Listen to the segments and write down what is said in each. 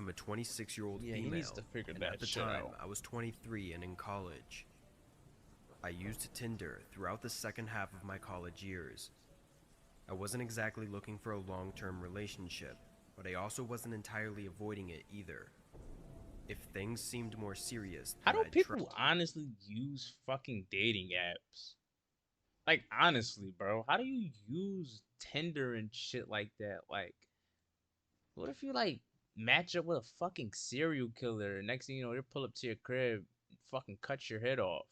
I'm a 26-year-old Yeah, female, he needs to figure and that at the shit time, out. I was 23 and in college. I used Tinder throughout the second half of my college years. I wasn't exactly looking for a long-term relationship, but I also wasn't entirely avoiding it either. If things seemed more serious, How then do I'd try. people honestly use fucking dating apps? Like honestly, bro, how do you use Tinder and shit like that? Like, what if you like match up with a fucking serial killer and next thing you know, they pull up to your crib and fucking cut your head off.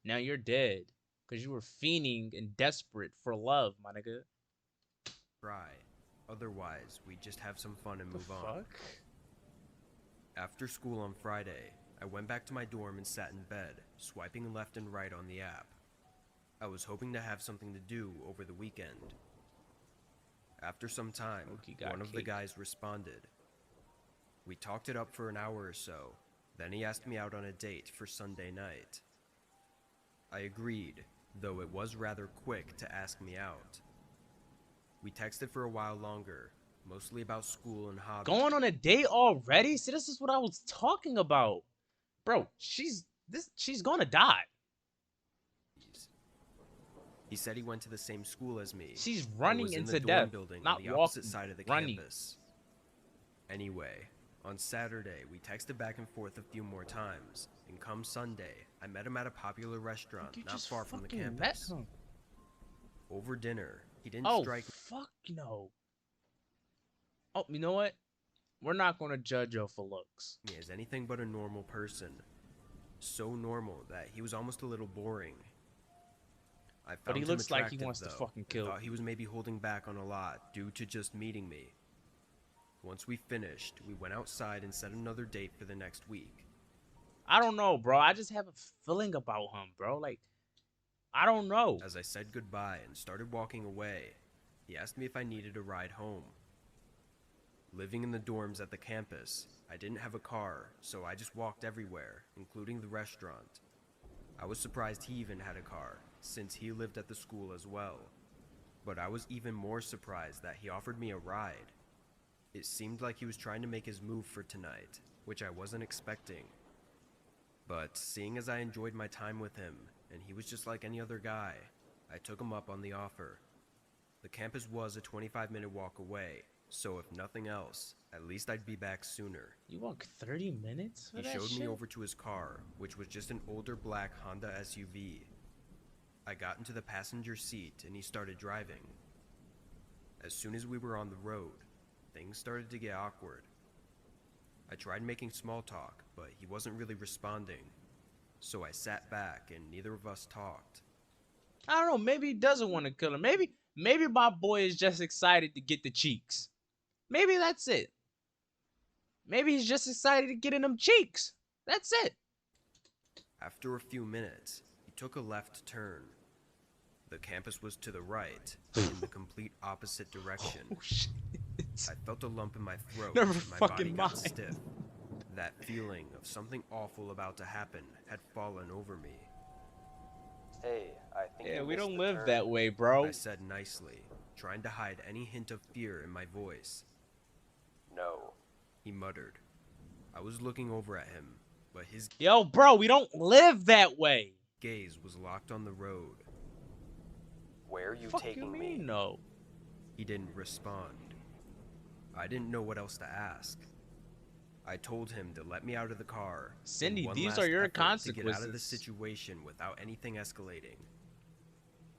Now you're dead because you were fiending and desperate for love, my nigga. Otherwise, we'd just have some fun and The move on. fuck? After school on Friday, I went back to my dorm and sat in bed, swiping left and right on the app. I was hoping to have something to do over the weekend. After some time, Loki got one of the cake. guys responded. We talked it up for an hour or so, then he asked me out on a date for Sunday night. I agreed, though it was rather quick to ask me out. We texted for a while longer, mostly about school and hobbies. Going on a date already? See, this is what I was talking about. Bro, she's gonna die. He said he went to the same school as me, She's but running was in the into dorm death, building on not the opposite walking, side of the running. campus. Anyway, on Saturday, we texted back and forth a few more times, and come Sunday, I met him at a popular restaurant You not just far from the fucking campus. met him. Over dinner, he didn't Oh, strike fuck no. Oh, you know what? We're not gonna judge her for looks. me as anything but a normal person. So normal that he was almost a little boring. I found But he him looks like he attractive, wants to though, fucking and kill thought he you. was maybe holding back on a lot due to just meeting me. Once we finished, we went outside and set another date for the next week. I don't know, bro. I just have a feeling about him, bro. Like, I don't know. As I said goodbye and started walking away, he asked me if I needed a ride home. Living in the dorms at the campus, I didn't have a car, so I just walked everywhere, including the restaurant. I was surprised he even had a car, since he lived at the school as well. But I was even more surprised that he offered me a ride. It seemed like he was trying to make his move for tonight, which I wasn't expecting. But seeing as I enjoyed my time with him, and he was just like any other guy, I took him up on the offer. The campus was a 25-minute walk away, so if nothing else, at least I'd be back sooner. You walk 30 minutes for He that showed shit? me over to his car, which was just an older black Honda SUV. I got into the passenger seat and he started driving. As soon as we were on the road, things started to get awkward. I tried making small talk, but he wasn't really responding, so I sat back and neither of us talked. I don't know. Maybe he doesn't want to kill her. Maybe my boy is just excited to get the cheeks. Maybe that's it. Maybe he's just excited to get in them cheeks. That's it. After a few minutes, he took a left turn. The campus was to the right, in the complete opposite direction. Oh shit. I felt a lump in my throat Never and my body fucking got mind. stiff. That feeling of something awful about to happen had fallen over me. Hey, I think Yeah, you we missed don't the live turn, that way, bro. I said nicely, trying to hide any hint of fear in my voice. No, he muttered. I was looking over at him, but his Yo, bro, we don't live that way. gaze was locked on the road. Where are you Fuck taking you me? mean, no? He didn't respond. I didn't know what else to ask. I told him to let me out of the car. in Cindy, one these last are your effort to get out of the consequences. situation without anything escalating.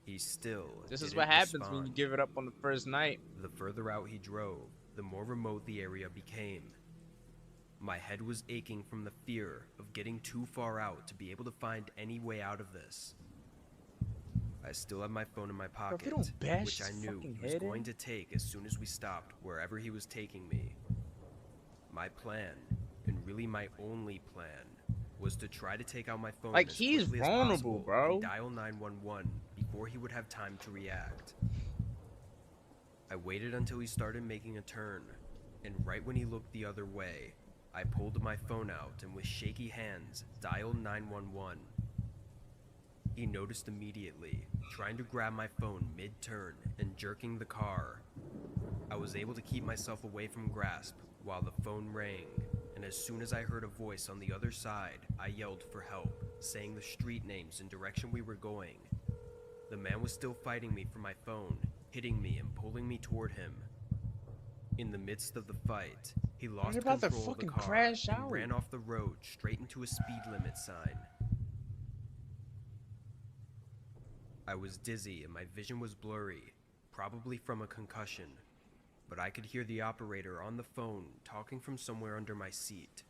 He still This is didn't what happens when you respond. give it up on the first night. The further out he drove, the more remote the area became. My head was aching from the fear of getting too far out to be able to find any way out of this. I still had my phone in my if pocket, you don't bash which I his knew fucking he was head going in. to take as soon as we stopped wherever he was taking me. My plan, and really my only plan, was to try to take out my phone Like, as he's quickly as vulnerable, possible bro. and dial 911 before he would have time to react. I waited until he started making a turn, and right when he looked the other way, I pulled my phone out and with shaky hands dialed 911. He noticed immediately, trying to grab my phone mid-turn and jerking the car. I was able to keep myself away from grasp while the phone rang, and as soon as I heard a voice on the other side, I yelled for help, saying the street names and direction we were going. The man was still fighting me for my phone, hitting me and pulling me toward him. In the midst of the fight, he Bro, you're lost about to control of the fucking car crash and out. ran off the road straight into a speed limit sign. I was dizzy and my vision was blurry, probably from a concussion, but I could hear the operator on the phone talking from somewhere under my seat.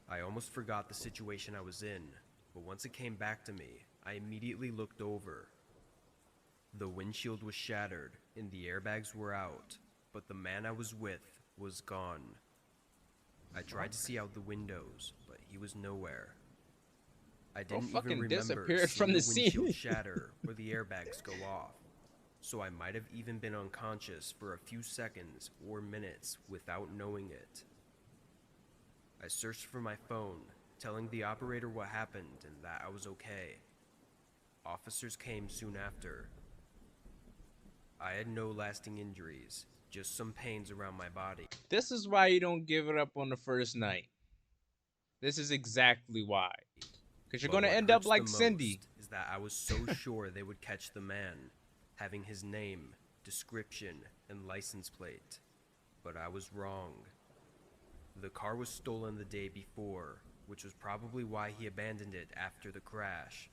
I almost forgot the situation I was in, but once it came back to me, I immediately looked over. The windshield was shattered and the airbags were out, but the man I was with was gone. I tried to see out the windows, but he was nowhere. I Bro didn't even fucking remember disappeared seeing from the windshield scene. shatter or the airbags go off, so I might have even been unconscious for a few seconds or minutes without knowing it. I searched for my phone, telling the operator what happened and that I was okay. Officers came soon after. I had no lasting injuries, just some pains around my body. This is why you don't give it up on the first night. This is exactly why. Because you're But going to what end up hurts the like Cindy. most is that I was so sure they would catch the man, having his name, description, and license plate. But I was wrong. The car was stolen the day before, which was probably why he abandoned it after the crash.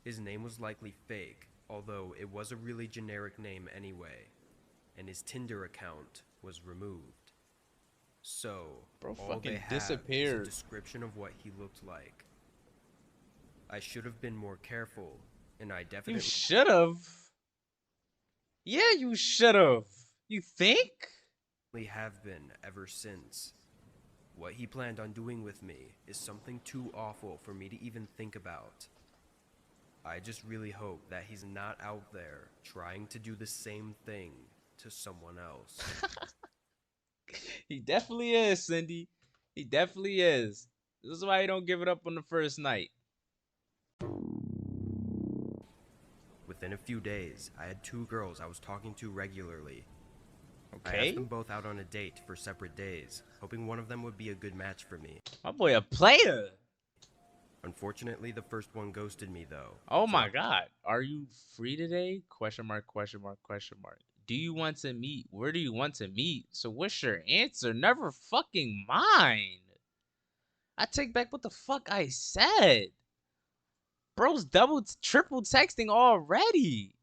His name was likely fake, although it was a really generic name anyway, and his Tinder account was removed. So, Bro all they fucking have is a disappeared. description of what he looked like. I should have been more careful, and I You definitely should have. Yeah, you should have. You think? have been ever since. What he planned on doing with me is something too awful for me to even think about. I just really hope that he's not out there trying to do the same thing to someone else. He definitely is, Cindy. He definitely is. This is why you don't give it up on the first night. Within a few days, I had two girls I was talking to regularly. I asked Okay? them both out on a date for separate days, hoping one of them would be a good match for me. My boy a player. Unfortunately, the first one ghosted me though, Oh so my god. Are you free today? Question mark, question mark, question mark. Do you want to meet? Where do you want to meet? So what's your answer? Never fucking mind. I take back what the fuck I said. Bro's triple texting already.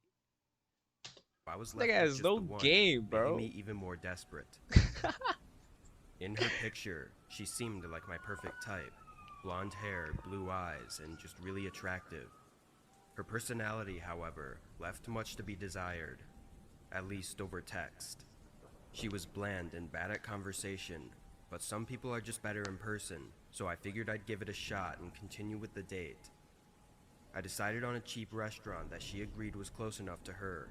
I was This nigga left with has just no the one, game, making me bro. even more desperate. In her picture, she seemed like my perfect type. Blonde hair, blue eyes, and just really attractive. Her personality, however, left much to be desired, at least over text. She was bland and bad at conversation, but some people are just better in person, so I figured I'd give it a shot and continue with the date. I decided on a cheap restaurant that she agreed was close enough to her.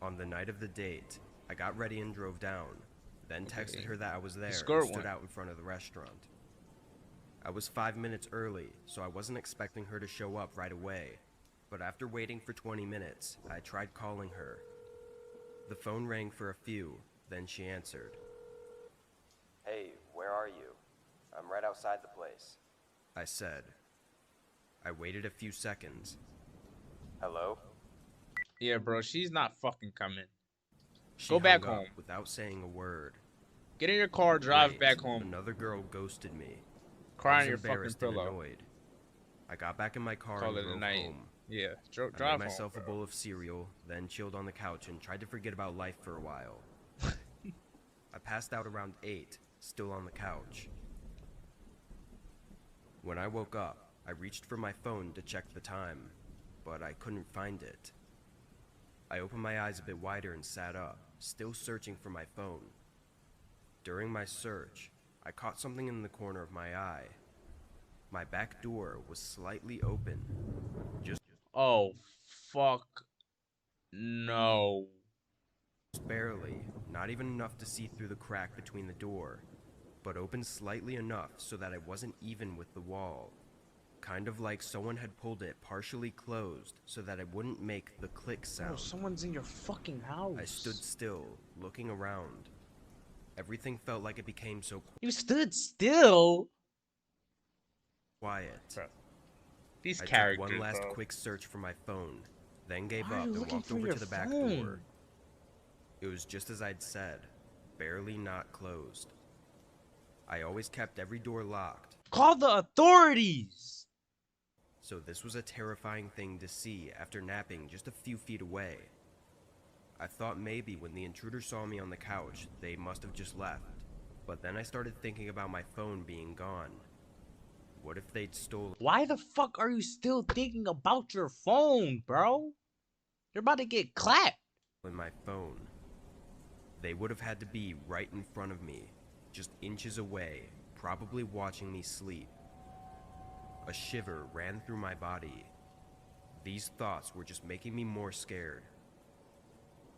On the night of the date, I got ready and drove down, then texted Okay. her that I was there and scored stood one. out in front of the restaurant. I was 5 minutes early, so I wasn't expecting her to show up right away, but after waiting for 20 minutes, I tried calling her. The phone rang for a few, then she answered. "Hey, where are you? I'm right outside the place," I said. I waited a few seconds. "Hello?" Yeah, bro, she's not fucking coming. She Go back hung up home. without saying a word. Get in your car, drive Wait, back home. another girl ghosted me. I Cry was on your fucking embarrassed and pillow. annoyed. I got back in my car Call and it a drove night. home. Yeah, I made drive home, myself a bro. bowl of cereal, then chilled on the couch and tried to forget about life for a while. I passed out around 8, still on the couch. When I woke up, I reached for my phone to check the time, but I couldn't find it. I opened my eyes a bit wider and sat up, still searching for my phone. During my search, I caught something in the corner of my eye. My back door was slightly open, just Oh, fuck. No. barely, not even enough to see through the crack between the door, but open slightly enough so that it wasn't even with the wall. kind of like someone had pulled it partially closed so that it wouldn't make the click sound. Bro, someone's in your fucking house. I stood still, looking around. Everything felt like it became so You stood still? quiet. Bro, these I characters, took one last bro. quick search for my phone, then gave Why are up you and looking walked for over your to the back phone? door. It was just as I'd said, barely not closed. I always kept every door locked, Call the authorities! so this was a terrifying thing to see after napping just a few feet away. I thought maybe when the intruder saw me on the couch, they must have just left. But then I started thinking about my phone being gone. What if they'd stolen Why the fuck are you still thinking about your phone, bro? You're about to get clapped. my phone? They would have had to be right in front of me, just inches away, probably watching me sleep. A shiver ran through my body. These thoughts were just making me more scared.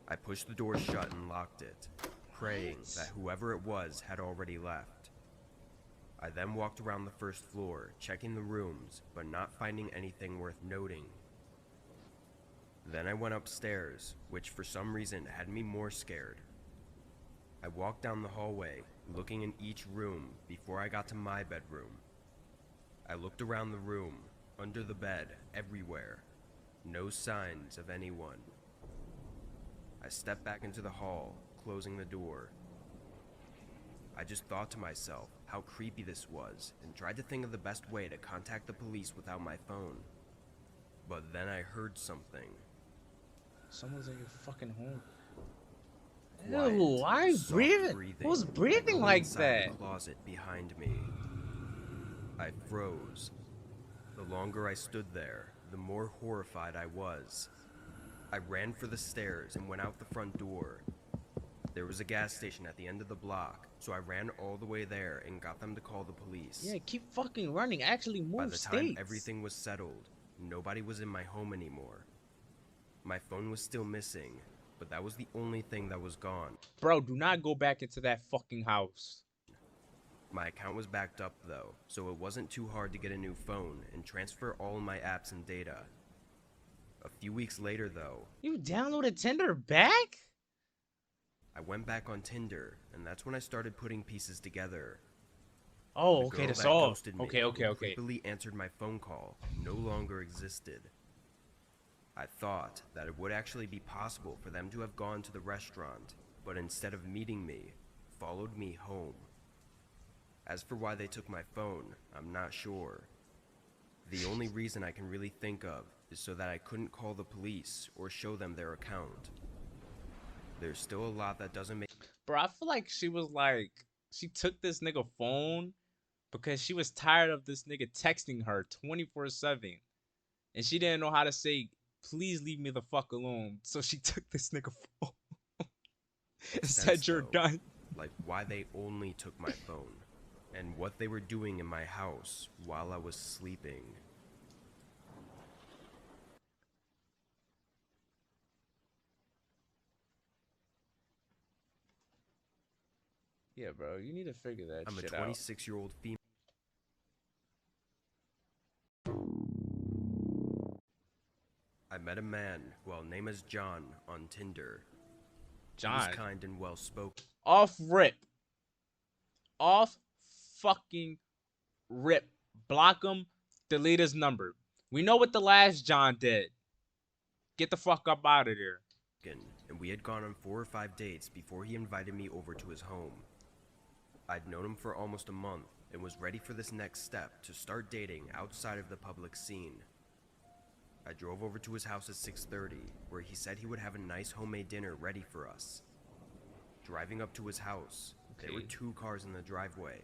I pushed the door shut and locked it, praying that whoever it was had already left. I then walked around the first floor, checking the rooms, but not finding anything worth noting. Then I went upstairs, which for some reason had me more scared. I walked down the hallway, looking in each room before I got to my bedroom. I looked around the room, under the bed, everywhere. No signs of anyone. I stepped back into the hall, closing the door. I just thought to myself how creepy this was and tried to think of the best way to contact the police without my phone. But then I heard something. Someone's in your fucking home. Quiet, Ew, why are you soft breathing? Who's breathing like inside that? the closet behind me. I froze. The longer I stood there, the more horrified I was. I ran for the stairs and went out the front door. There was a gas station at the end of the block, so I ran all the way there and got them to call the police. Yeah, keep fucking running. Actually move By the states. time everything was settled, nobody was in my home anymore. My phone was still missing, but that was the only thing that was gone. Bro, do not go back into that fucking house. My account was backed up though, so it wasn't too hard to get a new phone and transfer all my apps and data. A few weeks later though, You downloaded Tinder back? I went back on Tinder, and that's when I started putting pieces together. Oh, The okay, girl that's that all. ghosted me, Okay. who creepily answered my phone call, no longer existed. I thought that it would actually be possible for them to have gone to the restaurant, but instead of meeting me, followed me home. As for why they took my phone, I'm not sure. The only reason I can really think of is so that I couldn't call the police or show them their account. There's still a lot that doesn't make Bro, I feel like she was like, she took this nigga phone because she was tired of this nigga texting her 24/7. And she didn't know how to say, please leave me the fuck alone. So she took this nigga phone and said, sense, you're though, done. like why they only took my phone, and what they were doing in my house while I was sleeping. Yeah, bro, you need to figure that I'm a shit out. 26-year-old female. I met a man who I'll name as John on Tinder. He was John, kind and well-spoken. off rip. Off fucking rip. Block him, delete his number. We know what the last John did. Get the fuck up out of there. And we had gone on 4 or 5 dates before he invited me over to his home. I'd known him for almost a month and was ready for this next step to start dating outside of the public scene. I drove over to his house at 6:30, where he said he would have a nice homemade dinner ready for us. Driving up to his house, there were 2 cars in the driveway.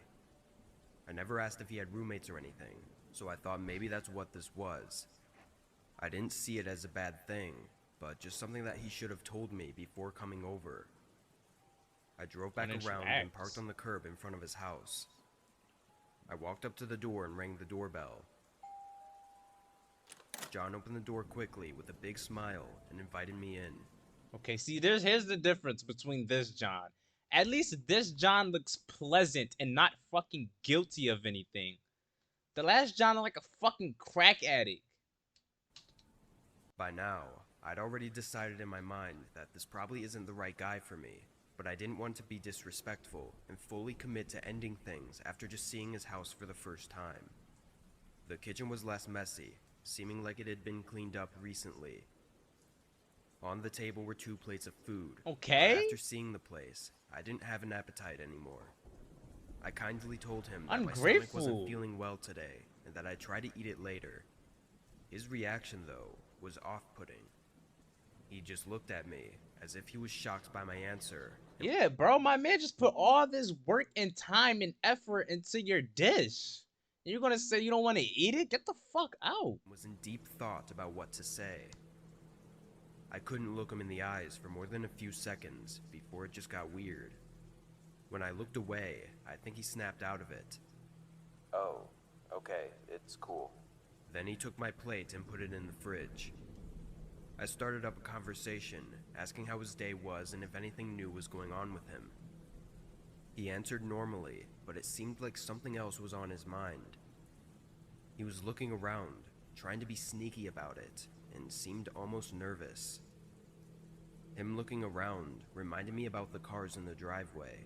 I never asked if he had roommates or anything, so I thought maybe that's what this was. I didn't see it as a bad thing, but just something that he should have told me before coming over. I drove back around and parked on the curb in front of his house. I walked up to the door and rang the doorbell. John opened the door quickly with a big smile and invited me in. Okay, see, here's the difference between this John. At least this John looks pleasant and not fucking guilty of anything. The last John like a fucking crack addict. By now, I'd already decided in my mind that this probably isn't the right guy for me, but I didn't want to be disrespectful and fully commit to ending things after just seeing his house for the first time. The kitchen was less messy, seeming like it had been cleaned up recently. On the table were 2 plates of food. Okay. But after seeing the place, I didn't have an appetite anymore. I kindly told him that my stomach wasn't feeling well today and that I'd try to eat it later. His reaction, though, was off-putting. He just looked at me as if he was shocked by my answer. Yeah, bro, my man just put all this work and time and effort into your dish. And you're gonna say you don't want to eat it? Get the fuck out. Was in deep thought about what to say. I couldn't look him in the eyes for more than a few seconds before it just got weird. When I looked away, I think he snapped out of it. Oh, okay, it's cool. Then he took my plate and put it in the fridge. I started up a conversation, asking how his day was and if anything new was going on with him. He answered normally, but it seemed like something else was on his mind. He was looking around, trying to be sneaky about it, and seemed almost nervous. Him looking around reminded me about the cars in the driveway.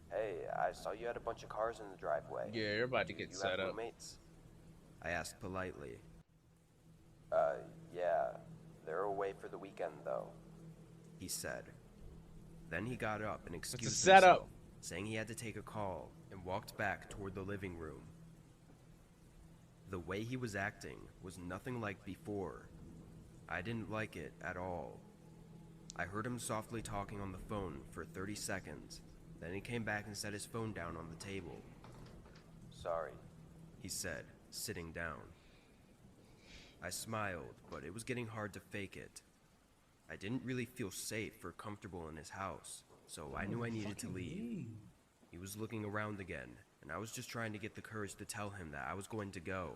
Hey, I saw you had a bunch of cars in the driveway. Yeah, you're about to get set up. Roommates? I asked politely. Yeah. They're away for the weekend, though, he said. Then he got up and excused himself, saying he had to take a call, and walked back toward the living room. The way he was acting was nothing like before. I didn't like it at all. I heard him softly talking on the phone for 30 seconds. Then he came back and set his phone down on the table. Sorry, he said, sitting down. I smiled, but it was getting hard to fake it. I didn't really feel safe or comfortable in his house, so I knew I needed to leave. He was looking around again, and I was just trying to get the courage to tell him that I was going to go,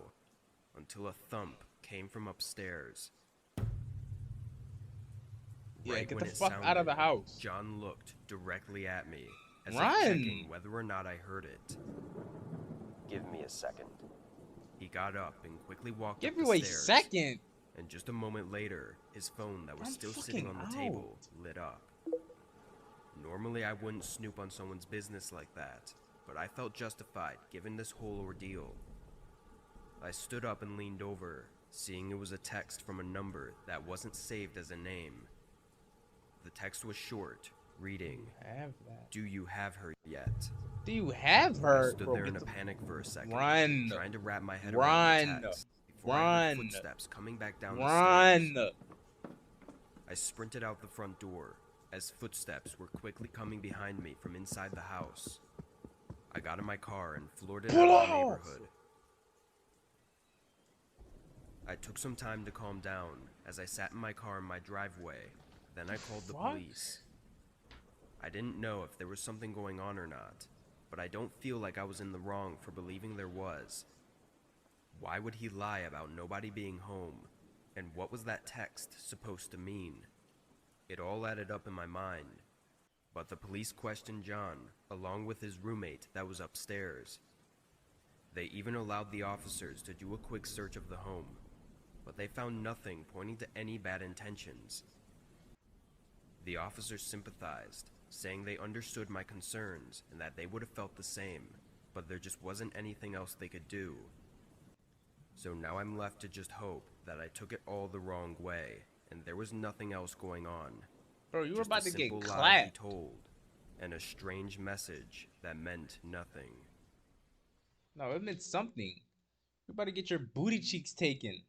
until a thump came from upstairs. Yeah, get the fuck out of the house. John looked directly at me, as if checking whether or not I heard it. Give me a second. He got up and quickly walked up the stairs. Give you a second! And just a moment later, his phone that was still sitting on the table lit up. Normally I wouldn't snoop on someone's business like that, but I felt justified given this whole ordeal. I stood up and leaned over, seeing it was a text from a number that wasn't saved as a name. The text was short, reading, "Do you have her yet?" Do you have her? I stood there in a panic for a second, trying to wrap my head around the text before I heard footsteps coming back down the stairs. I sprinted out the front door, as footsteps were quickly coming behind me from inside the house. I got in my car and floored it out of the neighborhood. I took some time to calm down as I sat in my car in my driveway. Then I called the police. I didn't know if there was something going on or not, but I don't feel like I was in the wrong for believing there was. Why would he lie about nobody being home? And what was that text supposed to mean? It all added up in my mind. But the police questioned John, along with his roommate that was upstairs. They even allowed the officers to do a quick search of the home, but they found nothing pointing to any bad intentions. The officers sympathized, saying they understood my concerns and that they would have felt the same, but there just wasn't anything else they could do. So now I'm left to just hope that I took it all the wrong way, and there was nothing else going on. Bro, you were about to get clapped. Lie told, and a strange message that meant nothing. No, it meant something. You're about to get your booty cheeks taken.